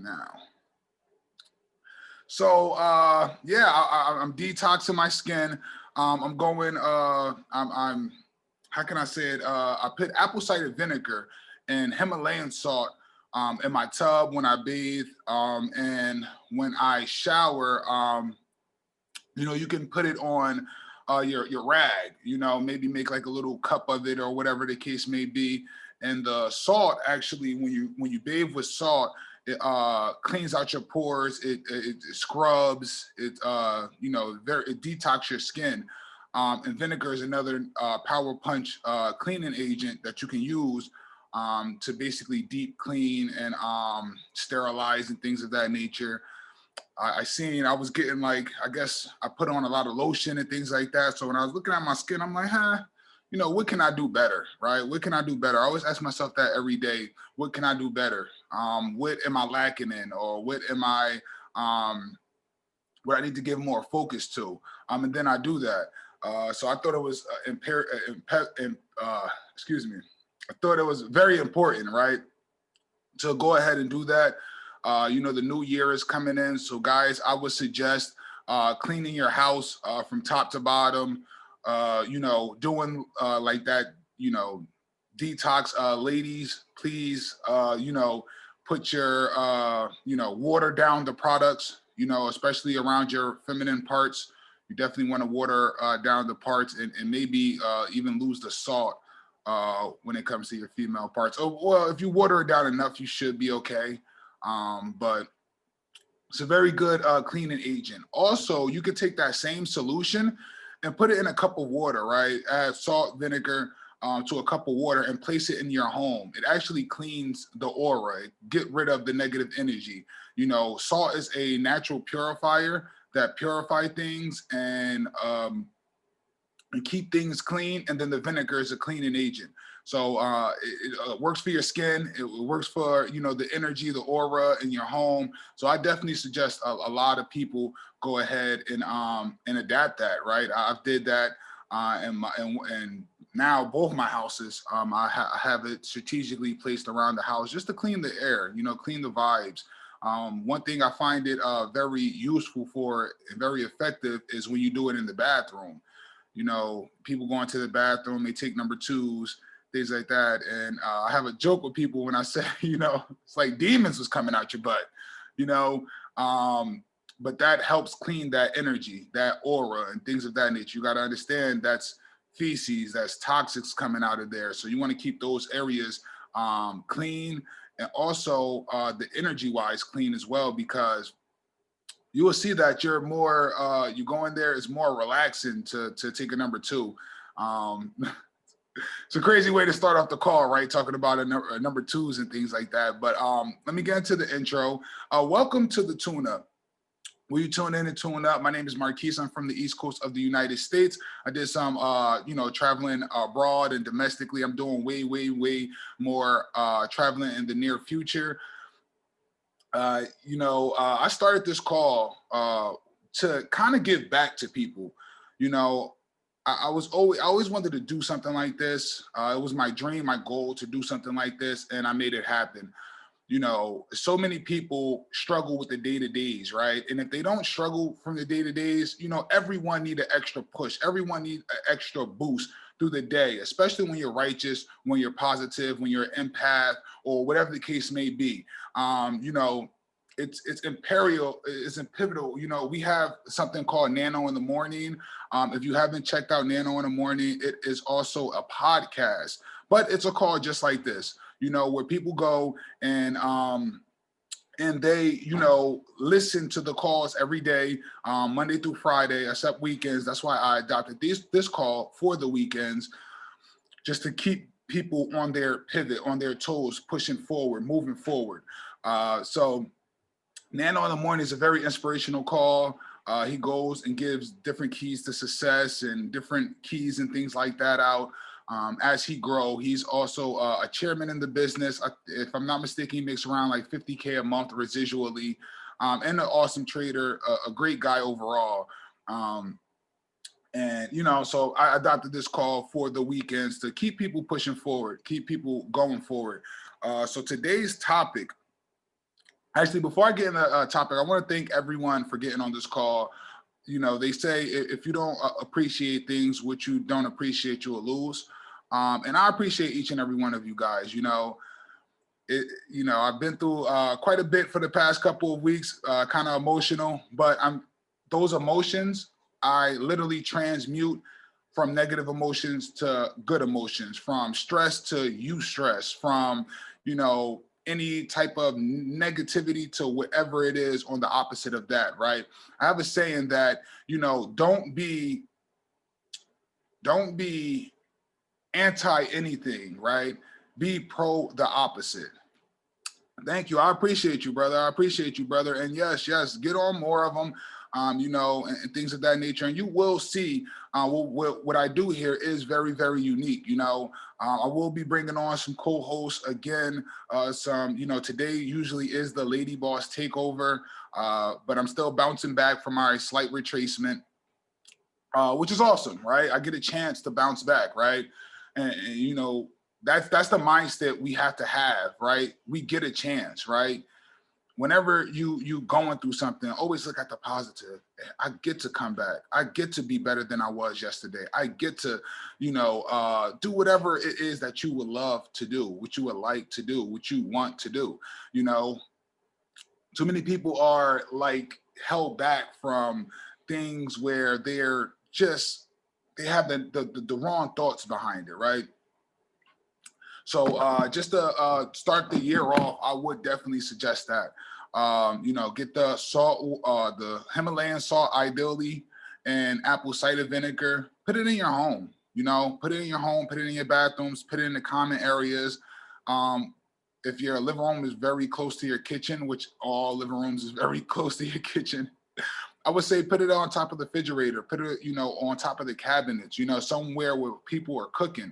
now. So yeah, I'm detoxing my skin. I'm going. I'm. How can I say it? I put apple cider vinegar and Himalayan salt in my tub when I bathe, and when I shower. You know, you can put it on your rag. You know, maybe make like a little cup of it or whatever the case may be. And the salt actually, when you bathe with salt, it cleans out your pores. It scrubs. It it detox your skin. And vinegar is another power punch cleaning agent that you can use to basically deep clean and sterilize and things of that nature. I seen I was getting like, I guess I put on a lot of lotion and things like that. So when I was looking at my skin, I'm like, you know, what can I do better, right? What can I do better? I always ask myself that every day. What can I do better? What am I lacking in, or um, what I need to give more focus to? And then I do that. So I thought it was excuse me. I thought it was very important, right, to go ahead and do that. You know, the new year is coming in. So guys, I would suggest cleaning your house from top to bottom, you know, doing like that, you know, detox. Ladies, please, you know, put your, you know, water down the products, you know, especially around your feminine parts. You definitely want to water down the parts, and maybe even lose the salt when it comes to your female parts. Oh, well, if you water it down enough, you should be okay. But it's a very good cleaning agent. Also, you could take that same solution and put it in a cup of water, right? Add salt, vinegar to a cup of water and place it in your home. It actually cleans the aura, get rid of the negative energy. You know, salt is a natural purifier that purify things and keep things clean. And then the vinegar is a cleaning agent. So it works for your skin. It works for, you know, the energy, the aura in your home. So I definitely suggest a lot of people go ahead and adapt that. Right, I've did that, and now both my houses, I have it strategically placed around the house just to clean the air. You know, clean the vibes. One thing I find it very useful for and very effective is when you do it in the bathroom. You know, people go into the bathroom, they take number twos, things like that. And I have a joke with people when I say, you know, it's like demons was coming out your butt, you know, but that helps clean that energy, that aura and things of that nature. You got to understand that's feces, that's toxics coming out of there. So you want to keep those areas clean, and also the energy wise clean as well, because you will see that you're more, you go in there, it's more relaxing to take a number two. Um, it's a crazy way to start off the call, right? Talking about number twos and things like that. But let me get into the intro. Welcome to the Tune Up. Will you tune in and tune up? My name is Marquise. I'm from the East Coast of the United States. I did some, you know, traveling abroad and domestically. I'm doing way, way, way more traveling in the near future. You know, I started this call to kind of give back to people. You know, I always wanted to do something like this. It was my dream, my goal to do something like this, and I made it happen. You know, so many people struggle with the day-to-days, right? And if they don't struggle from the day-to-days, you know, everyone need an extra push. Everyone need an extra boost through the day, especially when you're righteous, when you're positive, when you're an empath, or whatever the case may be. You know, it's imperial, it's pivotal. You know, we have something called Nano in the Morning. If you haven't checked out Nano in the Morning, it is also a podcast, but it's a call just like this, you know, where people go and they, you know, listen to the calls every day, Monday through Friday, except weekends. That's why I adopted this call for the weekends, just to keep people on their pivot, on their toes, pushing forward, moving forward. So Nano in the Morning is a very inspirational call. He goes and gives different keys to success and different keys and things like that out. As he grow, he's also a chairman in the business. If I'm not mistaken, he makes around like 50K a month residually, and an awesome trader, a great guy overall. And, you know, so I adopted this call for the weekends to keep people pushing forward, keep people going forward. So today's topic Actually, before I get in the topic, I want to thank everyone for getting on this call. You know, they say if you don't appreciate things, what you don't appreciate, you will lose. And I appreciate each and every one of you guys. I've been through quite a bit for the past couple of weeks, kind of emotional, but those emotions, I literally transmute from negative emotions to good emotions, from stress to eustress, from, any type of negativity to whatever it is on the opposite of that, right? I have a saying that, don't be anti anything, right? Be pro the opposite. Thank you. I appreciate you, brother. I appreciate you, brother. And yes, get on more of them, and things of that nature. And you will see what I do here is very, very unique. I will be bringing on some co-hosts again. Today usually is the Lady Boss takeover, but I'm still bouncing back from my slight retracement, which is awesome, right? I get a chance to bounce back, right? And that's the mindset we have to have, right? We get a chance, right? Whenever you going through something, always look at the positive. I get to come back. I get to be better than I was yesterday. I get to, do whatever it is that you would love to do, what you would like to do, what you want to do. Too many people are like held back from things where they have the wrong thoughts behind it, right? So just to start the year off, I would definitely suggest that. Get the salt, the Himalayan salt, ideally, and apple cider vinegar. Put it in your home. Put it in your home. Put it in your bathrooms. Put it in the common areas. If your living room is very close to your kitchen, which all living rooms is very close to your kitchen, I would say put it on top of the refrigerator. Put it, on top of the cabinets. Somewhere where people are cooking.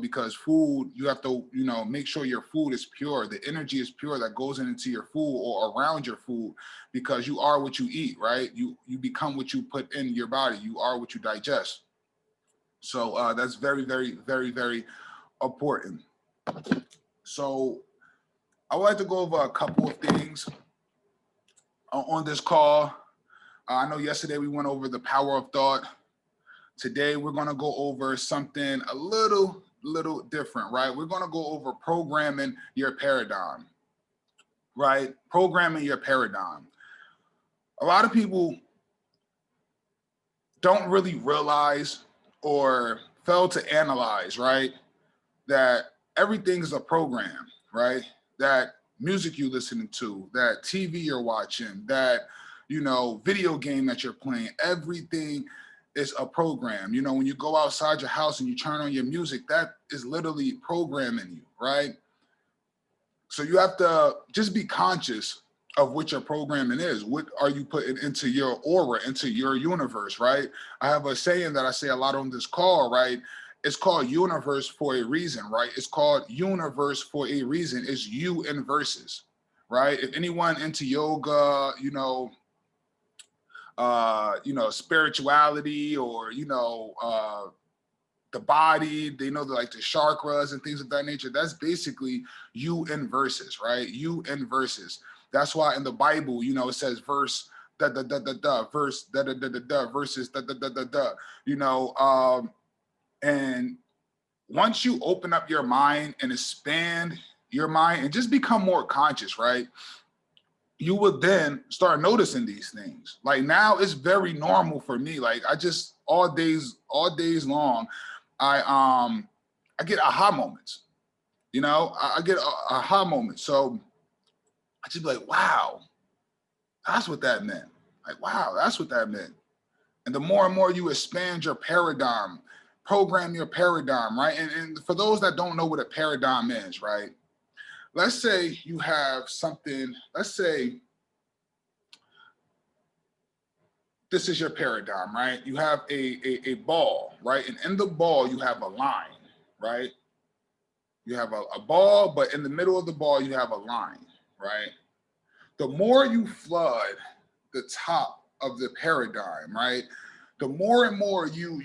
Because food, you have to, make sure your food is pure. The energy is pure that goes into your food or around your food, because you are what you eat, right? You become what you put in your body. You are what you digest. So that's very, very, very, very important. So I would like to go over a couple of things on this call. I know yesterday we went over the power of thought. Today, we're going to go over something a little different, right? We're going to go over programming your paradigm, right? Programming your paradigm. A lot of people don't really realize or fail to analyze, right? That everything's a program, right? That music you listening to, that TV you're watching, that, video game that you're playing, everything is a program. When you go outside your house and you turn on your music, that is literally programming you, right? So you have to just be conscious of what your programming is. What are you putting into your aura, into your universe, right? I have a saying that I say a lot on this call, right? It's called universe for a reason, right? It's called universe for a reason. It's you and verses, right? If anyone into yoga, spirituality, or, the body, they know like the chakras and things of that nature. That's basically you in verses, right? You in verses. That's why in the Bible, it says verse, da, da, da, da, da, verse, da, da, da, da, da, verses, da, da, da, da, da, and once you open up your mind and expand your mind and just become more conscious, right? You would then start noticing these things. Like now it's very normal for me. Like I just all days long, I get aha moments. I get aha moments. So I just be like, wow, that's what that meant. Like, wow, that's what that meant. And the more and more you expand your paradigm, program your paradigm, right? And for those that don't know what a paradigm is, right? Let's say you have something, let's say this is your paradigm, right? You have a ball, right? And in the ball, you have a line, right? You have a ball, but in the middle of the ball, you have a line, right? The more you flood the top of the paradigm, right? The more and more you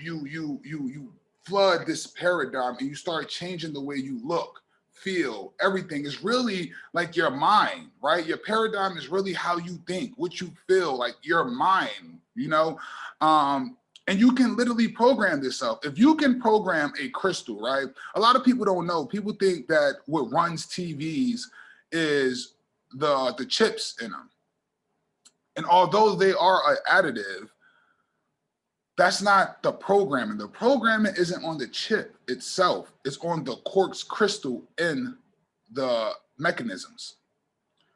flood this paradigm and you start changing the way you look, feel, everything is really like your mind, right? Your paradigm is really how you think, what you feel, like your mind, you know? And you can literally program yourself. If you can program a crystal, right? A lot of people don't know. People think that what runs TVs is the chips in them. And although they are an additive, that's not the programming. The programming isn't on the chip itself. It's on the quartz crystal in the mechanisms,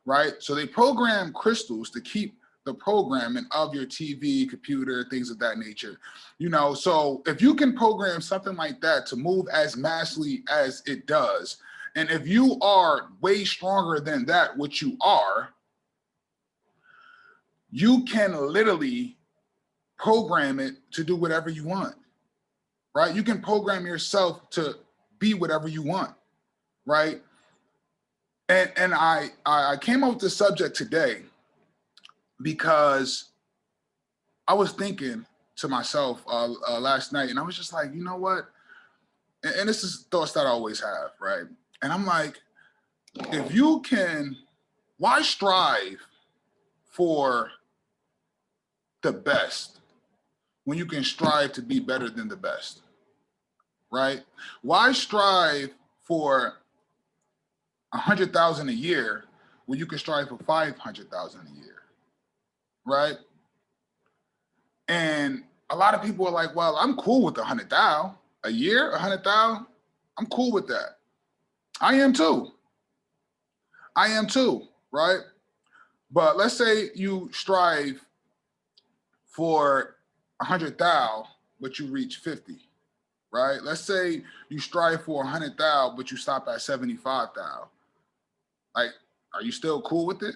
right? So they program crystals to keep the programming of your TV, computer, things of that nature. You know, so if you can program something like that to move as massively as it does, and if you are way stronger than that, which you are, you can literally program it to do whatever you want, right? You can program yourself to be whatever you want, right? And I came up with this subject today because I was thinking to myself last night, and I was just like, you know what? And this is thoughts that I always have, right? And I'm like, if you can, why strive for the best when you can strive to be better than the best, right? Why strive for 100,000 a year when you can strive for 500,000 a year, right? And a lot of people are like, well, I'm cool with 100,000 a year, 100,000. I'm cool with that. I am too. I am too, right? But let's say you strive for 100,000, but you reach 50, right? Let's say you strive for 100,000, but you stop at 75,000. Like, are you still cool with it?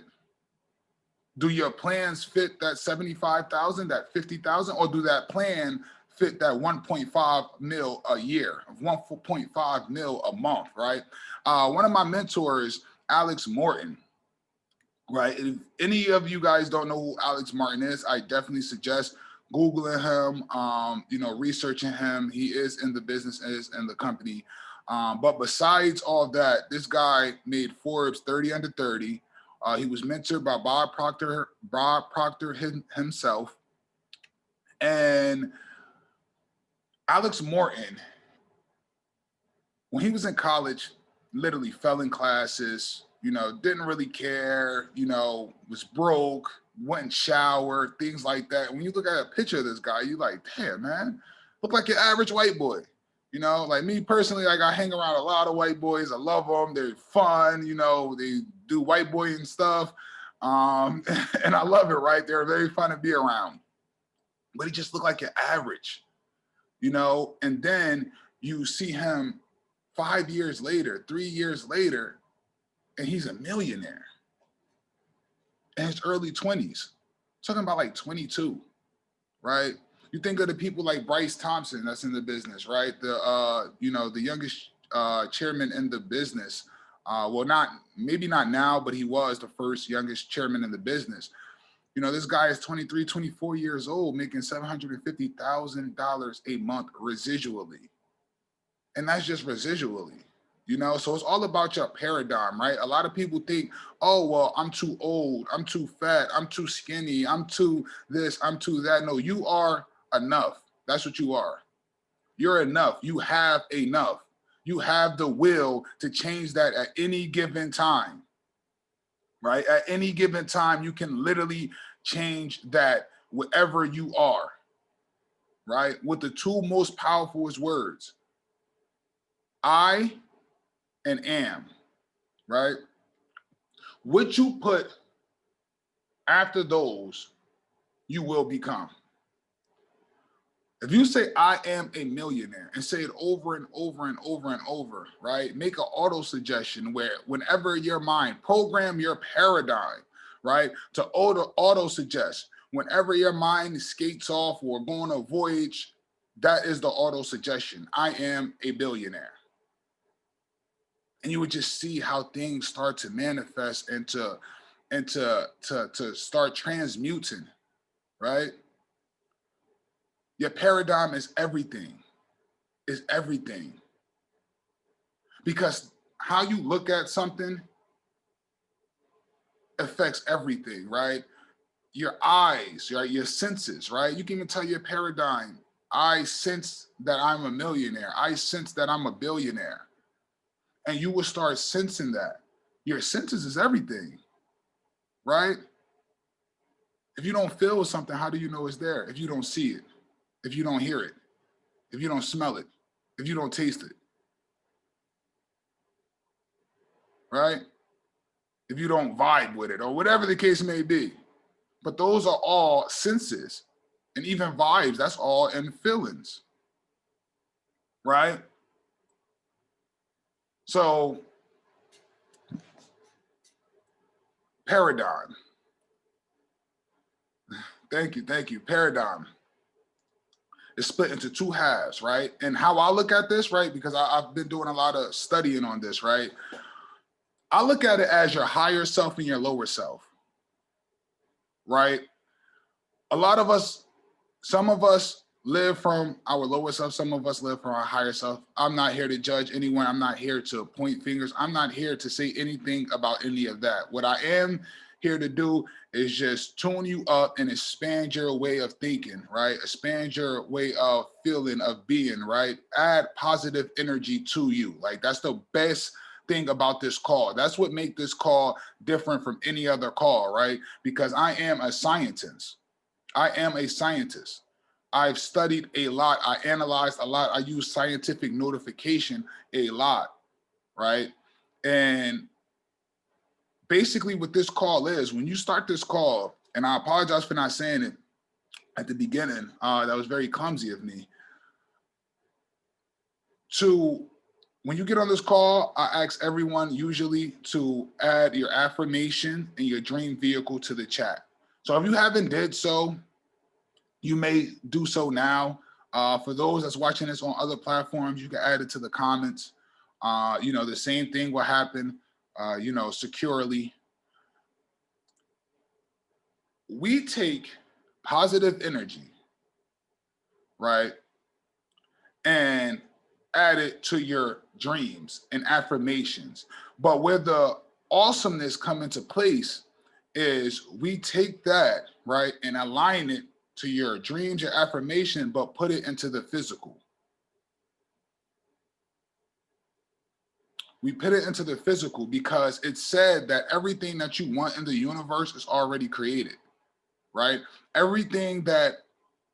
Do your plans fit that 75,000, that 50,000, or do that plan fit that 1.5 mil a year, 1.5 mil a month, right? One of my mentors, Alex Morton, right? If any of you guys don't know who Alex Martin is, I definitely suggest Googling him, you know, researching him. He is in the business, is in the company. But besides all of that, this guy made Forbes 30 under 30. He was mentored by Bob Proctor himself. And Alex Morton, when he was in college, literally fell in classes, you know, didn't really care, you know, was broke, wouldn't shower, things like that. When you look at a picture of this guy, you're like, damn, man, look like your average white boy. You know, like me personally, like I hang around a lot of white boys. I love them. They're fun. You know, they do white boy and stuff. And I love it, right? They're very fun to be around. But he just looked like your average, you know? And then you see him 5 years later, 3 years later, and he's a millionaire in his early 20s. Talking about like 22, right? You think of the people like Bryce Thompson that's in the business, right? The you know, the youngest chairman in the business. Well, not maybe not now, but he was the first youngest chairman in the business. You know, this guy is 23, 24 years old, making $750,000 a month residually. And that's just residually, you know? So it's all about your paradigm, right? A lot of people think, oh, well, I'm too old, I'm too fat, I'm too skinny, I'm too this, I'm too that. No, you are enough. That's what you are. You're enough. You have enough. You have the will to change that at any given time, right? At any given time, you can literally change that wherever you are, right? With the two most powerful words, I and am, right? What you put after those, you will become. If you say, I am a millionaire, and say it over and over and over and over, right? Make an auto suggestion where whenever your mind, program your paradigm, right? To auto suggest. Whenever your mind skates off or going on a voyage, that is the auto suggestion. I am a billionaire. And you would just see how things start to manifest and to start transmuting, right? Your paradigm is everything, is everything. Because how you look at something affects everything, right? Your eyes, right? Your senses, right? You can even tell your paradigm. I sense that I'm a millionaire. I sense that I'm a billionaire. And you will start sensing that. Your senses is everything, right? If you don't feel something, how do you know it's there? If you don't see it, if you don't hear it, if you don't smell it, if you don't taste it, right? If you don't vibe with it, or whatever the case may be. But those are all senses. And even vibes, that's all in feelings, right? So, paradigm. Thank you. Paradigm is split into two halves, right? And how I look at this, right? Because I've been doing a lot of studying on this, right? I look at it as your higher self and your lower self, right? A lot of us, some of us live from our lower self, some of us live from our higher self. I'm not here to judge anyone. I'm not here to point fingers. I'm not here to say anything about any of that. What I am here to do is just tune you up and expand your way of thinking, right? Expand your way of feeling, of being, right? Add positive energy to you. Like, that's the best thing about this call. That's what makes this call different from any other call, right? Because I am a scientist. I am a scientist. I've studied a lot. I analyzed a lot. I use scientific notification a lot, right? And basically what this call is, when you start this call, and I apologize for not saying it at the beginning, that was very clumsy of me. When you get on this call, I ask everyone usually to add your affirmation and your dream vehicle to the chat. So if you haven't did so, you may do so now. For those that's watching this on other platforms, you can add it to the comments. The same thing will happen, securely. We take positive energy, right, and add it to your dreams and affirmations. But where the awesomeness come into place is we take that, right, and align it to your dreams, your affirmation, but put it into the physical. We put it into the physical because it's said that everything that you want in the universe is already created, right? Everything that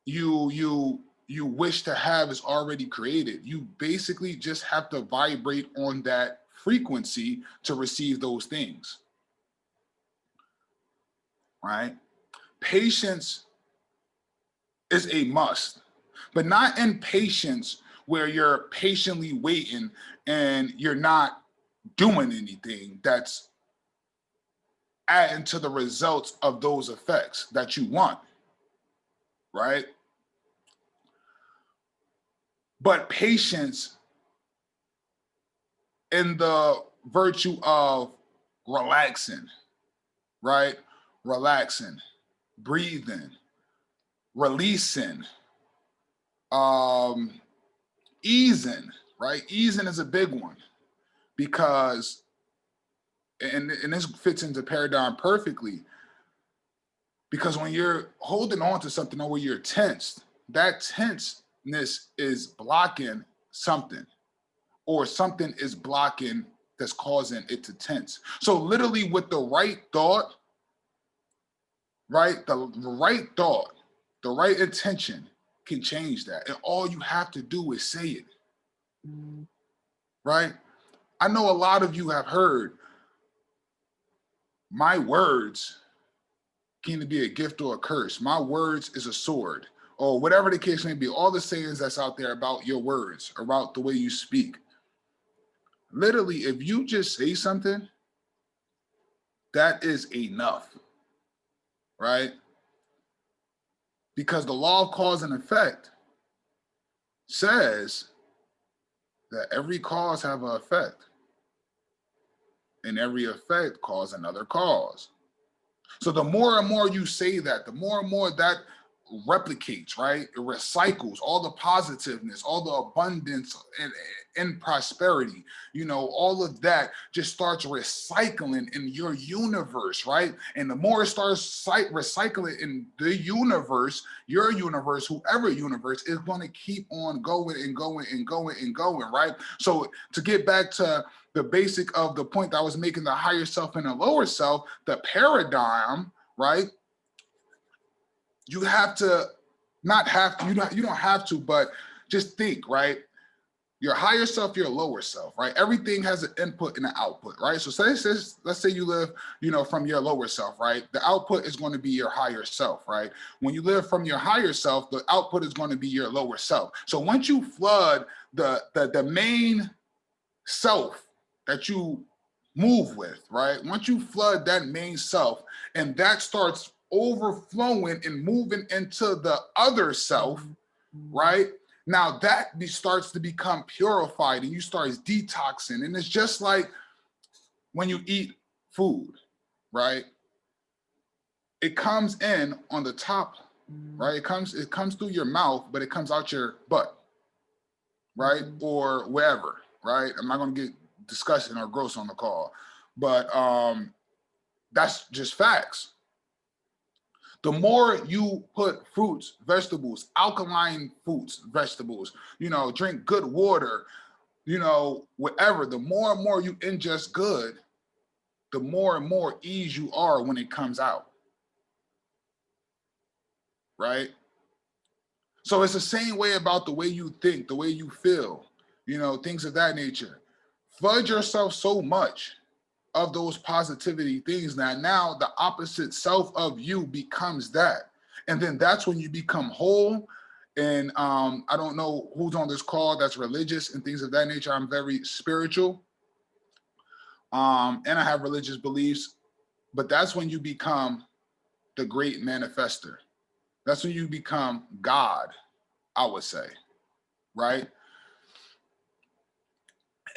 you wish to have is already created. You basically just have to vibrate on that frequency to receive those things, right? Patience is a must, but not in patience where you're patiently waiting and you're not doing anything that's adding to the results of those effects that you want, right? But patience in the virtue of relaxing, right? Relaxing, breathing, releasing, easing, right? Easing is a big one because, and this fits into paradigm perfectly, because when you're holding on to something or when you're tensed, that tenseness is blocking something, or something is blocking that's causing it to tense. So literally with the right thought, right? The right thought, the right intention can change that. And all you have to do is say it, right? I know a lot of you have heard my words can be a gift or a curse. My words is a sword, or whatever the case may be. All the sayings that's out there about your words, about the way you speak. Literally, if you just say something, that is enough, right? Because the law of cause and effect says that every cause have an effect, and every effect cause another cause. So the more and more you say that, the more and more that replicates, right? It recycles all the positiveness, all the abundance and prosperity, you know, all of that just starts recycling in your universe, right? And the more it starts recycling in the universe, your universe, whoever universe, is going to keep on going and going and going and going, right? So to get back to the basic of the point that I was making, the higher self and the lower self, the paradigm, right? You have to not have to, you don't have to, but just think, right? Your higher self, your lower self, right? Everything has an input and an output, right? So let's say you live, you know, from your lower self, right? The output is going to be your higher self, right? When you live from your higher self, the output is going to be your lower self. So once you flood the main self that you move with, right? Once you flood that main self and that starts overflowing and moving into the other self, right? Now that starts to become purified and you start detoxing. And it's just like when you eat food, right? It comes in on the top, right? It comes through your mouth, but it comes out your butt, right? Or wherever, right? I'm not gonna get discussion or gross on the call, but that's just facts. The more you put fruits, vegetables, alkaline fruits, vegetables, you know, drink good water, you know, whatever, the more and more you ingest good, the more and more ease you are when it comes out, right? So it's the same way about the way you think, the way you feel, you know, things of that nature. Flood yourself so much of those positivity things that now the opposite self of you becomes that. And then that's when you become whole. And I don't know who's on this call that's religious and things of that nature. I'm very spiritual. And I have religious beliefs, but that's when you become the great manifester. That's when you become God, I would say, right?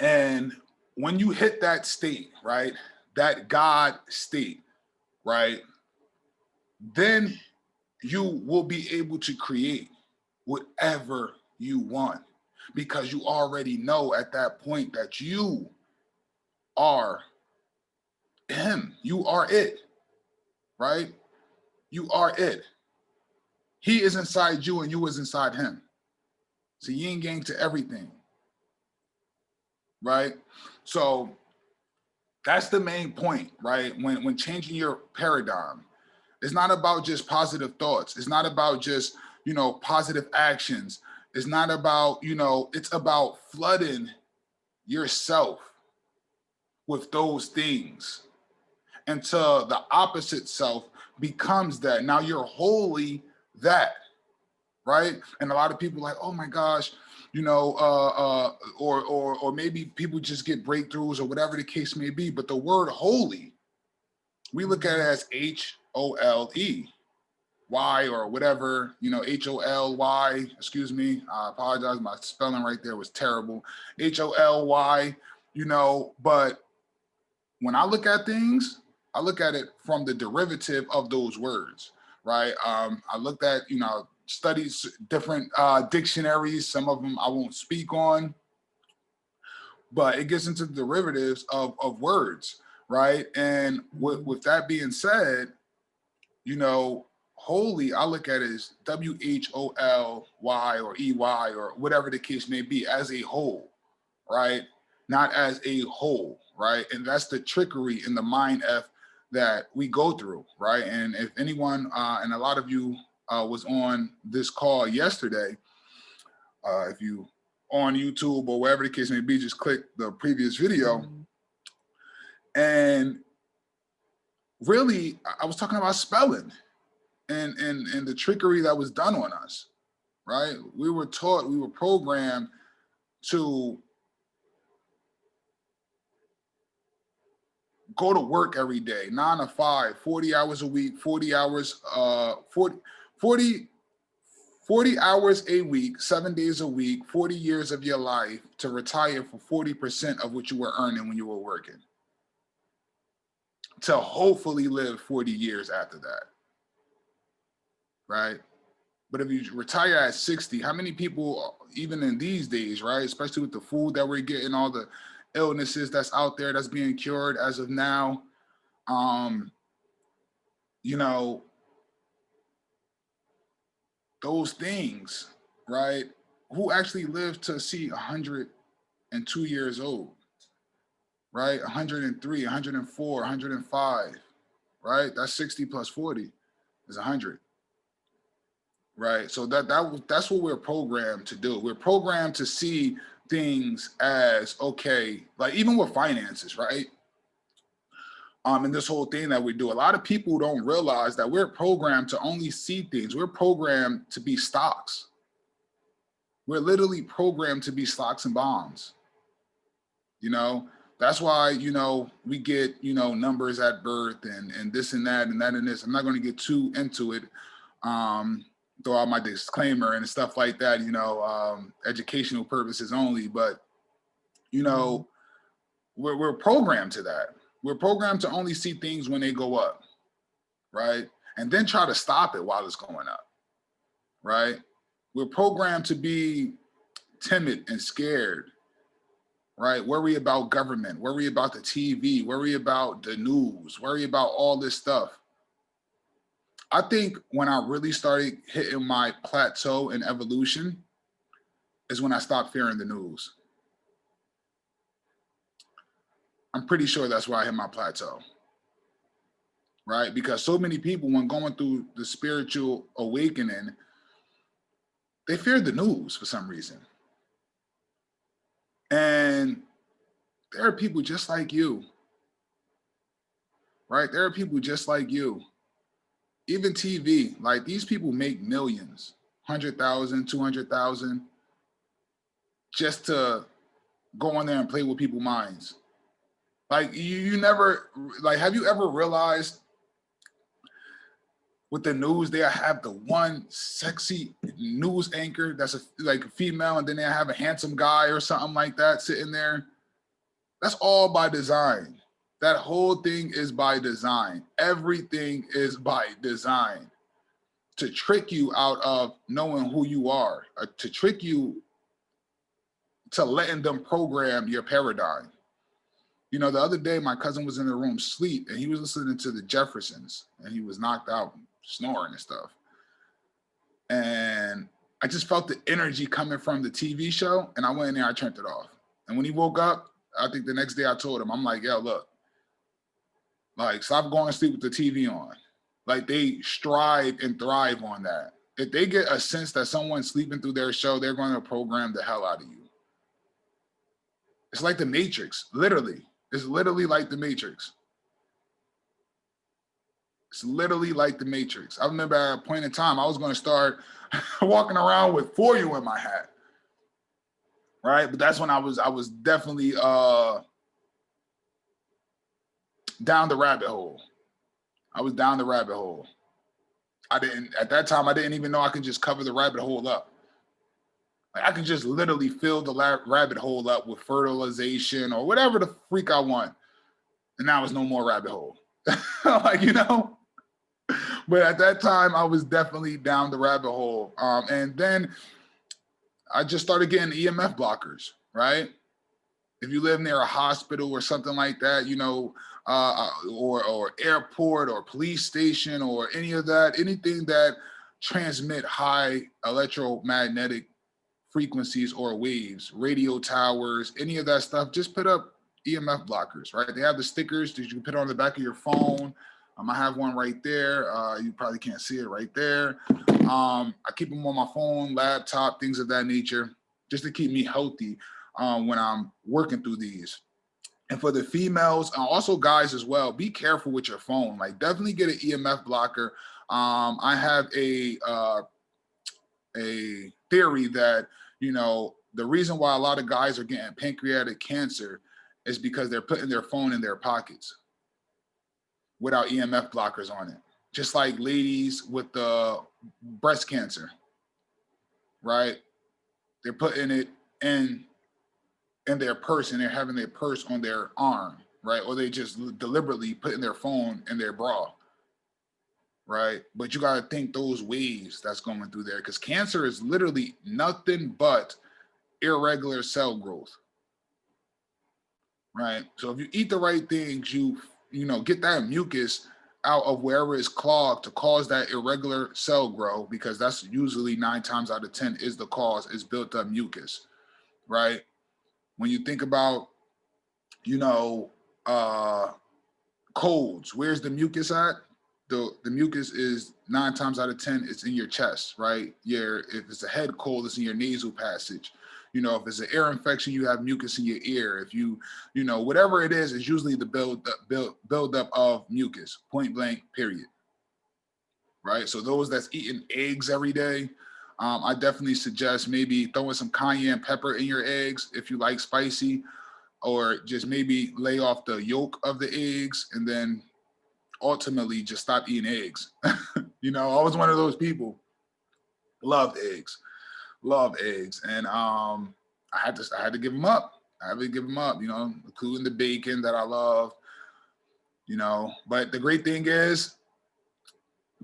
And when you hit that state, right, that God state, right, then you will be able to create whatever you want because you already know at that point that you are him. You are it, right? You are it. He is inside you and you is inside him. So yin yang to everything, right? So that's the main point, right? When changing your paradigm, it's not about just positive thoughts. It's not about just, you know, positive actions. It's not about, you know, it's about flooding yourself with those things until the opposite self becomes that. Now you're wholly that, right? And a lot of people are like, oh my gosh, you know, or maybe people just get breakthroughs or whatever the case may be. But the word holy, we look at it as HOLE. Y or whatever, you know, HOLY, excuse me, I apologize, my spelling right there was terrible. HOLY, you know, but when I look at things, I look at it from the derivative of those words, right? I looked at, you know, studies different dictionaries, some of them I won't speak on, but it gets into the derivatives of words, right? And with that being said, you know, holy, I look at it as WHOLY or EY or whatever the case may be, as a whole, right? Not as a whole, right? And that's the trickery in the mind F that we go through, right? And if anyone, and a lot of you was on this call yesterday, if you on YouTube or wherever the case may be, just click the previous video. And really, I was talking about spelling. And the trickery that was done on us, right? We were taught, we were programmed to go to work every day, 9 to 5, 40 hours a week, 40 hours, 40 hours a week, 7 days a week, 40 years of your life to retire for 40% of what you were earning when you were working, to hopefully live 40 years after that, right? But if you retire at 60, how many people, even in these days, right, especially with the food that we're getting, all the illnesses that's out there that's being cured as of now, you know, those things, right? Who actually lived to see 102 years old, right? 103, 104, 105, right? That's 60 plus 40 is 100. Right. So that's what we're programmed to do. We're programmed to see things as okay, like even with finances, right? And this whole thing that we do, a lot of people don't realize that we're programmed to only see things. We're programmed to be stocks. We're literally programmed to be stocks and bonds. You know, that's why, you know, we get, you know, numbers at birth and this and that and that and this. I'm not going to get too into it. Throw out my disclaimer and stuff like that, you know, educational purposes only. But, you know, we're programmed to that. We're programmed to only see things when they go up, right? And then try to stop it while it's going up, right? We're programmed to be timid and scared, right? Worry about government, worry about the TV, worry about the news, worry about all this stuff. I think when I really started hitting my plateau in evolution is when I stopped fearing the news. I'm pretty sure that's where I hit my plateau, right? Because so many people, when going through the spiritual awakening, they fear the news for some reason. And there are people just like you, right? There are people just like you. Even TV, like these people make millions, 100,000, 200,000, just to go on there and play with people's minds. Like you never, like, have you ever realized with the news, they have the one sexy news anchor that's like a female, and then they have a handsome guy or something like that sitting there? That's all by design. That whole thing is by design. Everything is by design to trick you out of knowing who you are, to trick you to letting them program your paradigm. You know, the other day, my cousin was in the room asleep and he was listening to the Jeffersons and he was knocked out, snoring and stuff. And I just felt the energy coming from the TV show, and I went in there, I turned it off. And when he woke up, I think the next day I told him, I'm like, yo, look, like, stop going to sleep with the TV on. Like, they strive and thrive on that. If they get a sense that someone's sleeping through their show, they're going to program the hell out of you. It's like the Matrix, literally. It's literally like the Matrix. It's literally like the Matrix. I remember at a point in time, I was going to start walking around with For You in my hat. Right? But that's when I was definitely down the rabbit hole. I was down the rabbit hole. At that time, I didn't even know I could just cover the rabbit hole up. Like, I could just literally fill the rabbit hole up with fertilization or whatever the freak I want. And now it's no more rabbit hole. Like, you know? But at that time, I was definitely down the rabbit hole. And then I just started getting EMF blockers, right? If you live near a hospital or something like that, you know, or airport or police station or any of that, anything that transmit high electromagnetic frequencies or waves, radio towers, any of that stuff, just put up EMF blockers, right? They have the stickers that you can put on the back of your phone. I have one right there. You probably can't see it right there. I keep them on my phone, laptop, things of that nature, just to keep me healthy when I'm working through these. And for the females, also guys as well, be careful with your phone. Like, definitely get an EMF blocker. I have a theory that, you know, the reason why a lot of guys are getting pancreatic cancer is because they're putting their phone in their pockets without EMF blockers on it. Just like ladies with the breast cancer, right? They're putting it in their purse, and they're having their purse on their arm, right? Or they just deliberately putting their phone in their bra. right? But you got to think those waves that's going through there, because cancer is literally nothing but irregular cell growth, right? So if you eat the right things, you know, get that mucus out of wherever it's clogged to cause that irregular cell grow, because that's usually 9 times out of 10 is the cause, is built up mucus, right? When you think about, you know, colds, where's the mucus at? The mucus is 9 times out of 10, it's in your chest, right? If it's a head cold, it's in your nasal passage. You know, if it's an ear infection, you have mucus in your ear. If you know, whatever it is, it's usually the build up of mucus, point blank, period. Right? So those that's eating eggs every day, I definitely suggest maybe throwing some cayenne pepper in your eggs if you like spicy, or just maybe lay off the yolk of the eggs and then ultimately just stop eating eggs. You know, I was one of those people. Loved eggs, love eggs, and I had to give them up. I had to give them up. You know, including the bacon that I love. You know, but the great thing is,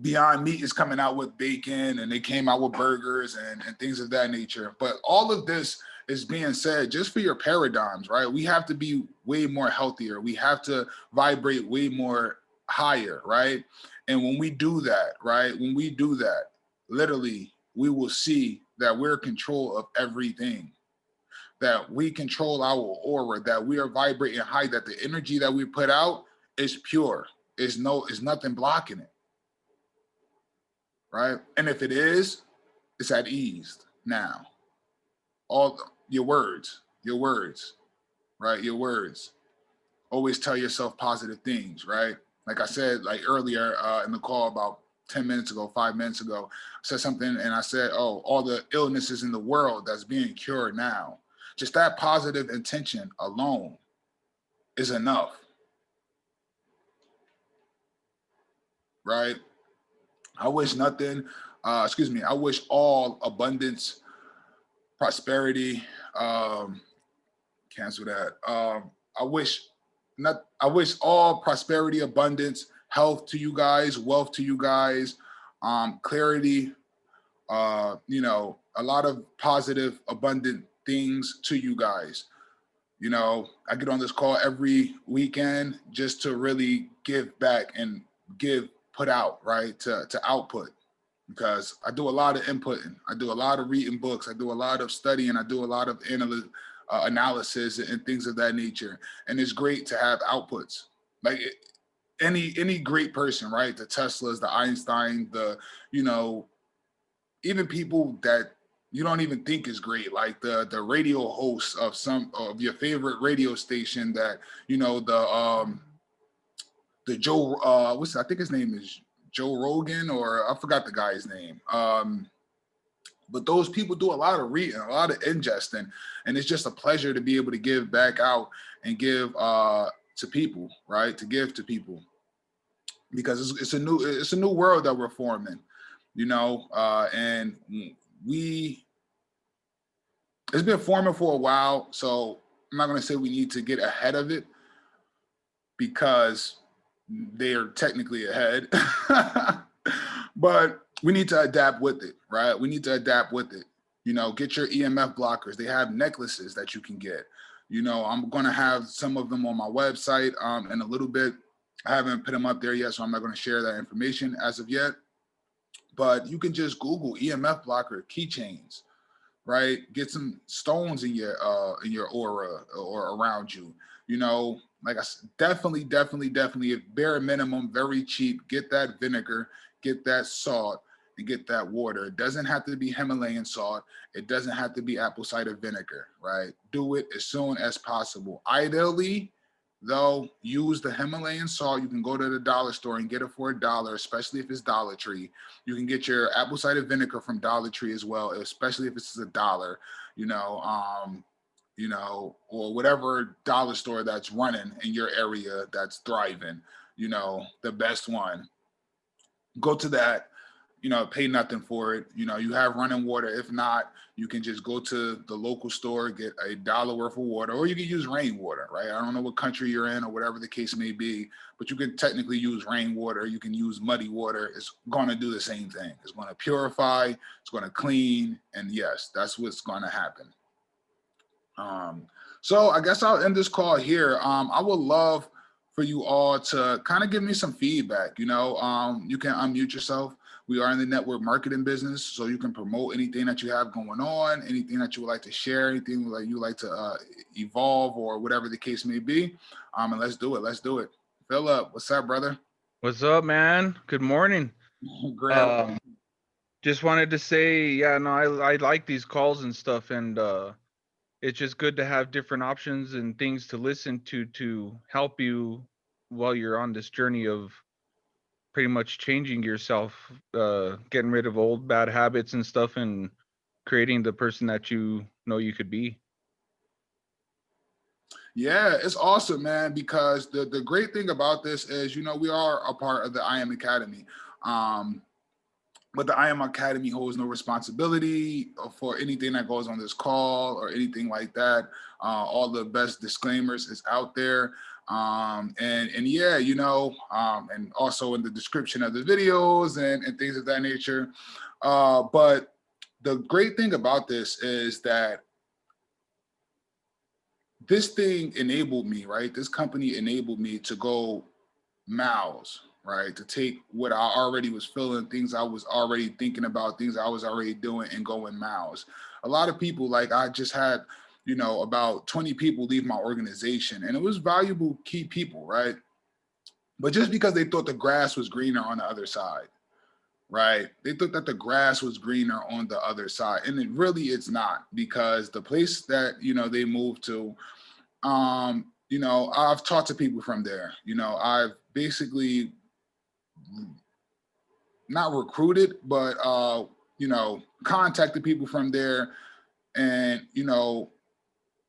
Beyond Meat is coming out with bacon, and they came out with burgers and things of that nature. But all of this is being said just for your paradigms, right? We have to be way more healthier. We have to vibrate way more higher, right? And when we do that, right? When we do that, literally, we will see that we're in control of everything, that we control our aura, that we are vibrating high, that the energy that we put out is pure. Is nothing blocking it, right? And if it is, it's at ease now. All your words, right? Your words. Always tell yourself positive things, right? Like I said, like earlier in the call about 10 minutes ago, 5 minutes ago, I said something and I said, oh, all the illnesses in the world that's being cured now. Just that positive intention alone is enough, right? I wish nothing, I wish all abundance, prosperity, cancel that. I wish I wish all prosperity, abundance, health to you guys, wealth to you guys, clarity, you know, a lot of positive, abundant things to you guys. You know, I get on this call every weekend just to really give back and put out, right? To output, because I do a lot of inputting. I do a lot of reading books. I do a lot of studying. I do a lot of analysis and things of that nature. And it's great to have outputs. Like any great person, right? The Teslas, the Einstein, the, you know, even people that you don't even think is great, like the radio hosts of some of your favorite radio station, that, you know, the Joe, I think his name is Joe Rogan, or I forgot the guy's name. But those people do a lot of reading, a lot of ingesting, and it's just a pleasure to be able to give back out and give to people, right? To give to people, because it's a new world that we're forming, you know, and it's been forming for a while. So I'm not going to say we need to get ahead of it, because they are technically ahead, but we need to adapt with it, right? We need to adapt with it. You know, get your EMF blockers. They have necklaces that you can get. You know, I'm going to have some of them on my website in a little bit. I haven't put them up there yet, so I'm not going to share that information as of yet. But you can just Google EMF blocker keychains, right? Get some stones in your aura or around you. You know, like I said, definitely, at bare minimum, very cheap. Get that vinegar, get that salt, and get that water. It doesn't have to be Himalayan salt. It doesn't have to be apple cider vinegar, right? Do it as soon as possible. Ideally, though, use the Himalayan salt. You can go to the dollar store and get it for $1, especially if it's Dollar Tree. You can get your apple cider vinegar from Dollar Tree as well, especially if it's $1. You know, or whatever dollar store that's running in your area that's thriving. You know, the best one. Go to that. pay nothing for it. You have running water. If not, you can just go to the local store, get $1 worth of water, or you can use rainwater, right? I don't know what country you're in or whatever the case may be, but you can technically use rainwater. You can use muddy water. It's going to do the same thing. It's going to purify, it's going to clean, and yes, that's what's going to happen. So I guess I'll end this call here. I would love for you all to kind of give me some feedback. You can unmute yourself. We are in the network marketing business, so you can promote anything that you have going on, anything that you would like to share, anything like you like to evolve, or whatever the case may be. And let's do it. Let's do it. Philip, what's up, brother? What's up, man? Good morning. Great. Just wanted to say, yeah, no, I like these calls and stuff, and it's just good to have different options and things to listen to help you while you're on this journey of pretty much changing yourself, getting rid of old bad habits and stuff, and creating the person that you know you could be. Yeah, it's awesome, man, because the great thing about this is, we are a part of the I Am Academy. But the I Am Academy holds no responsibility for anything that goes on this call or anything like that. All the best disclaimers is out there. And yeah, and also in the description of the videos and things of that nature. But the great thing about this is that this thing enabled me, right? This company enabled me to go miles, right? To take what I already was feeling, things I was already thinking about, things I was already doing, and going miles. A lot of people, like I just had, about 20 people leave my organization, and it was valuable key people, right? But just because they thought the grass was greener on the other side, right? They thought that the grass was greener on the other side, and it's not, because the place that, they moved to, I've talked to people from there. I've basically not recruited, but contacted people from there, and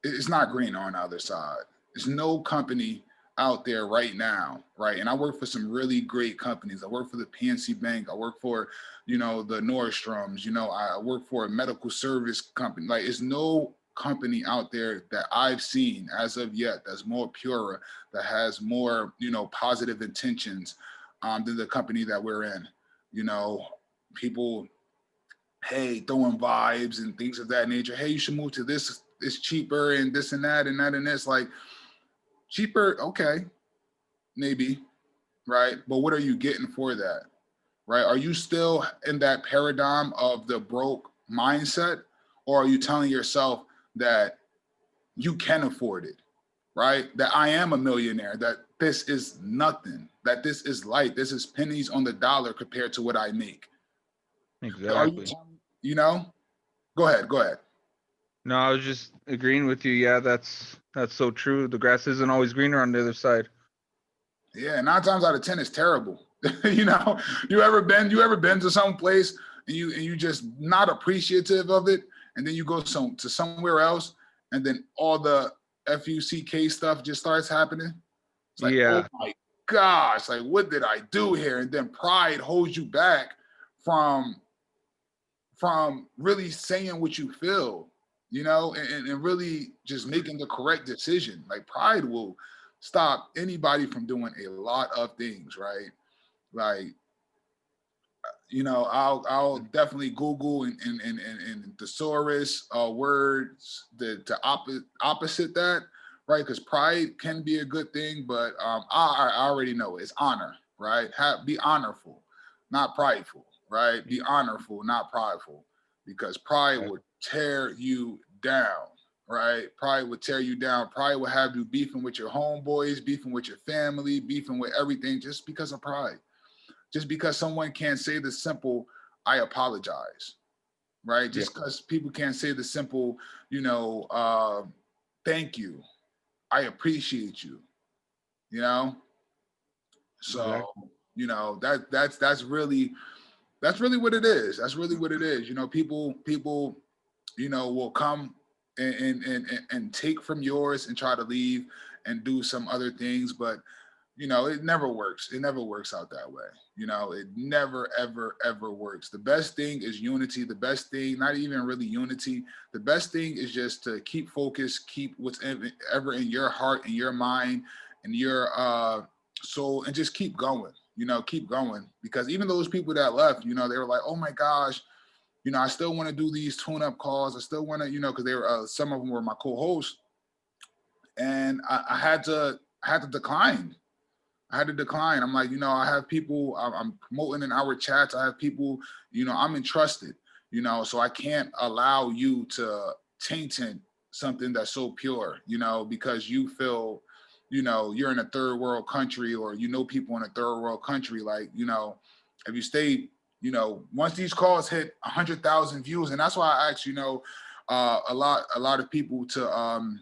it's not green on the other side. There's no company out there right now, right? And I work for some really great companies. I work for the PNC Bank. I work for, the Nordstroms. I work for a medical service company. Like, it's no company out there that I've seen as of yet that's more pure, that has more, positive intentions than the company that we're in. People, hey, throwing vibes and things of that nature. Hey, you should move to this. It's cheaper and this and that and that and this. Like, cheaper, okay, maybe, right? But what are you getting for that, right? Are you still in that paradigm of the broke mindset, or are you telling yourself that you can afford it, right? That I am a millionaire, that this is nothing, that this is light, this is pennies on the dollar compared to what I make. Are you, Exactly. Go ahead. No, I was just agreeing with you. Yeah, that's so true. The grass isn't always greener on the other side. Yeah, 9 times out of 10 it's terrible. You ever been to some place and you just not appreciative of it, and then you go to somewhere else, and then all the FUCK stuff just starts happening. It's like, oh Yeah, my gosh, like, what did I do here? And then pride holds you back from really saying what you feel, and really just making the correct decision. Like, pride will stop anybody from doing a lot of things, right? Like, I'll definitely Google and thesaurus words to opposite that, right? Because pride can be a good thing, but I already know it's honor, right? Be honorful, not prideful, right? Be honorful, not prideful, because pride yeah, would tear you down, right? Pride would tear you down. Pride would have you beefing with your homeboys, beefing with your family, beefing with everything, just because of pride. Just because someone can't say the simple, I apologize, right? yeah, Just because people can't say the simple, thank you, I appreciate you, you know? So, exactly. that's really what it is. That's really what it is. People, will come and take from yours and try to leave and do some other things. But you know, it never works. It never works out that way. You know, it never, ever, ever works. The best thing is unity. The best thing, not even really unity. The best thing is just to keep focused, keep what's ever in your heart and your mind and your soul, and just keep going. You know, keep going, because even those people that left, you know, they were like, oh my gosh, you know, I still want to do these tune-up calls. I still want to, you know, because they were some of them were my co-hosts, and I had to decline. I had to decline. I'm like, you know, I have people I'm promoting in our chats. I have people, you know, I'm entrusted, you know, so I can't allow you to taint something that's so pure, you know, because you feel, you know, you're in a third world country, or you know people in a third world country. Like, you know, if you stay, you know, once these calls hit 100,000 views, and that's why I asked, you know, a lot of people to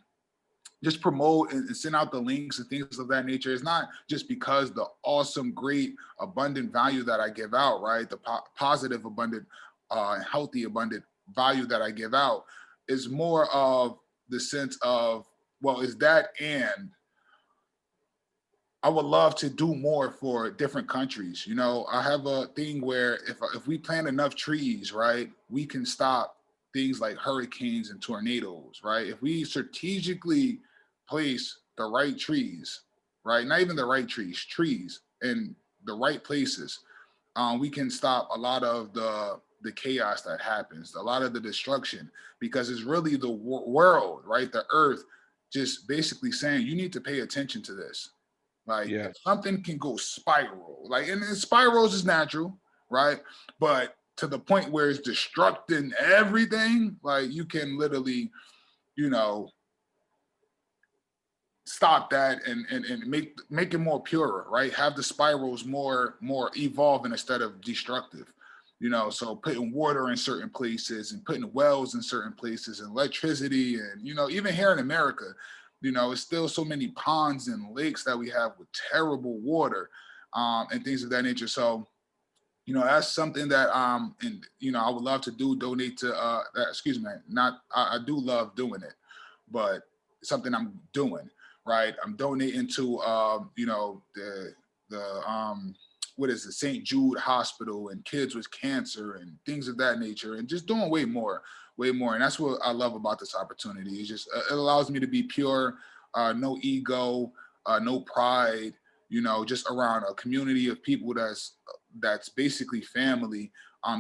just promote and send out the links and things of that nature. It's not just because the awesome, great, abundant value that I give out, right? The positive, abundant, healthy, abundant value that I give out is more of the sense of, well, is that, and I would love to do more for different countries. You know, I have a thing where if we plant enough trees, right, we can stop things like hurricanes and tornadoes, right? If we strategically place the right trees, right, not even the right trees, trees in the right places, we can stop a lot of the chaos that happens, a lot of the destruction, because it's really the world, right, the earth, just basically saying you need to pay attention to this. Like, Yeah. if something can go spiral, like, and spirals is natural, right? But to the point where it's destructing everything, like, you can literally, you know, stop that and make it more purer, right? Have the spirals more evolving instead of destructive. You know, so putting water in certain places and putting wells in certain places and electricity, and, you know, even here in America, you know, it's still so many ponds and lakes that we have with terrible water, and things of that nature. So, you know, that's something that and you know, I would love to donate to excuse me, not I do love doing it, but it's something I'm doing, right? I'm donating to you know, the what is it, St. Jude Hospital and kids with cancer and things of that nature, and just doing way more. And that's what I love about this opportunity. It's just it allows me to be pure, no ego, no pride, you know, just around a community of people that's basically family,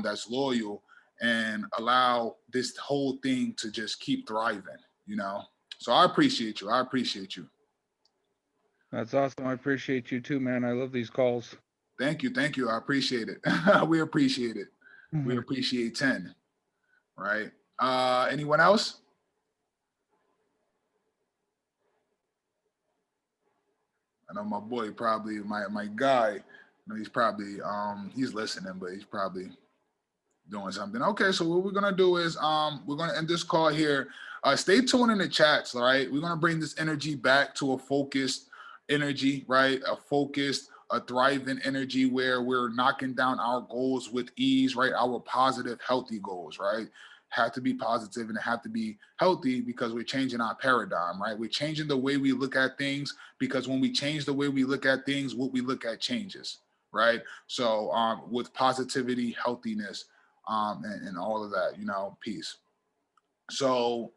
that's loyal, and allow this whole thing to just keep thriving, you know. So I appreciate you. I appreciate you. That's awesome. I appreciate you too, man. I love these calls. Thank you. Thank you. I appreciate it. We appreciate it. We Mhm. appreciate 10, right? Anyone else? I know my boy probably my guy, you know, he's probably he's listening, but he's probably doing something. Okay, so what we're gonna do is we're gonna end this call here. Stay tuned in the chats, all right? We're gonna bring this energy back to a focused energy, right? A focused, a thriving energy where we're knocking down our goals with ease, right? Our positive, healthy goals, right? Have to be positive and have to be healthy, because we're changing our paradigm, right? We're changing the way we look at things, because when we change the way we look at things, what we look at changes, right? So with positivity, healthiness, and all of that, you know, peace. So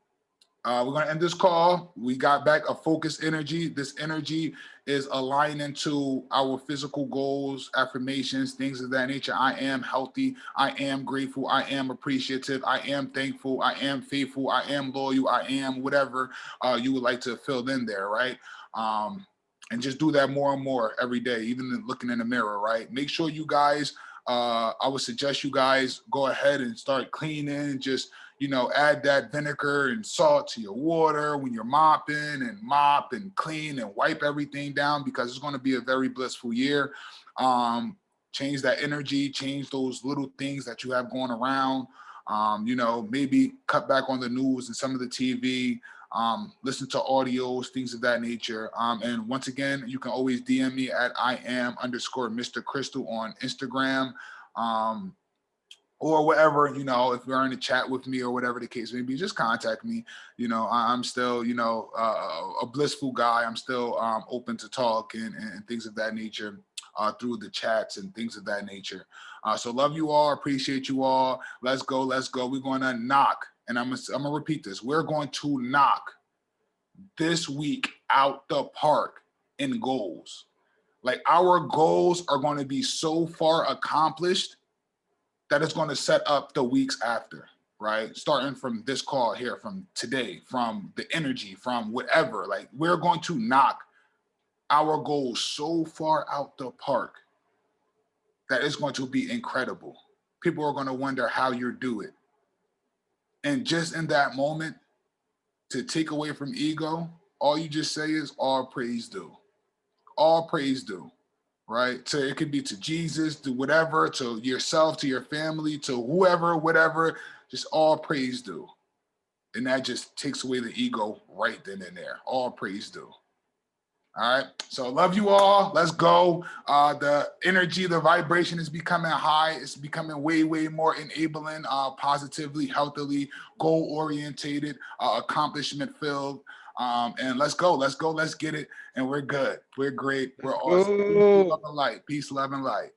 we're going to end this call. We got back a focused energy. This energy is aligning to our physical goals, affirmations, things of that nature. I am healthy. I am grateful. I am appreciative. I am thankful. I am faithful. I am loyal. I am whatever you would like to fill in there, right? And just do that more and more every day, even looking in the mirror, right? Make sure you guys, I would suggest you guys go ahead and start cleaning. Just, you know, add that vinegar and salt to your water when you're mopping, and mop and clean and wipe everything down, because it's going to be a very blissful year. Change that energy, change those little things that you have going around. You know, maybe cut back on the news and some of the TV, listen to audios, things of that nature. And once again, you can always DM me at I am _Mr. Crystal on Instagram. or whatever, if you're in a chat with me or whatever the case may be, just contact me. I'm still, a blissful guy. I'm still open to talk and things of that nature through the chats and things of that nature. So love you all. Appreciate you all. Let's go. Let's go. We're going to knock. And I'm going to repeat this. We're going to knock this week out the park in goals. Like our goals are going to be so far accomplished that it's going to set up the weeks after, right? Starting from this call here, from today, from the energy, from whatever. Like we're going to knock our goals so far out the park that it's going to be incredible. People are going to wonder how you do it. And just in that moment, to take away from ego, all you just say is all praise due. All praise due. Right? So it could be to Jesus, to whatever, to yourself, to your family, to whoever, whatever, just all praise due. And that just takes away the ego right then and there. All praise due. All right. So love you all. Let's go. The energy, the vibration is becoming high. It's becoming way, way more enabling, positively, healthily, goal orientated, accomplishment filled. And let's go. Let's go. Let's get it. And we're good. We're great. We're awesome. Peace, love, and light. Peace, love, and light.